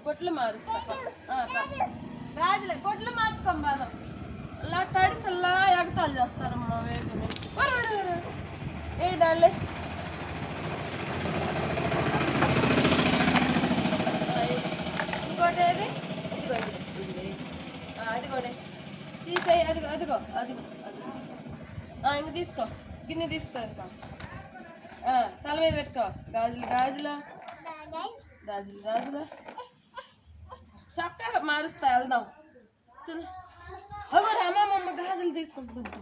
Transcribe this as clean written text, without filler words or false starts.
కొట్లు మారుస్తా గాజులే కొట్లు మార్చుకోం బాదం అలా తడిసల్లా ఎగతాలు చేస్తారమ్మా వేగుని ఏ దాళ్ళే ఇంకోటి ఏది ఇదిగో అది కూడా తీసేయి అదిగో అదిగో అదిగో ఇంక తీసుకో గిన్నె తీసుకో ఇంకా తల మీద పెట్టుకో గాజులు గాజులు గాజులు గాజులు చక్కగా మారుస్తా వెళ్దాం అగో రామమ్మ గాజులు తీసుకుంటుంటా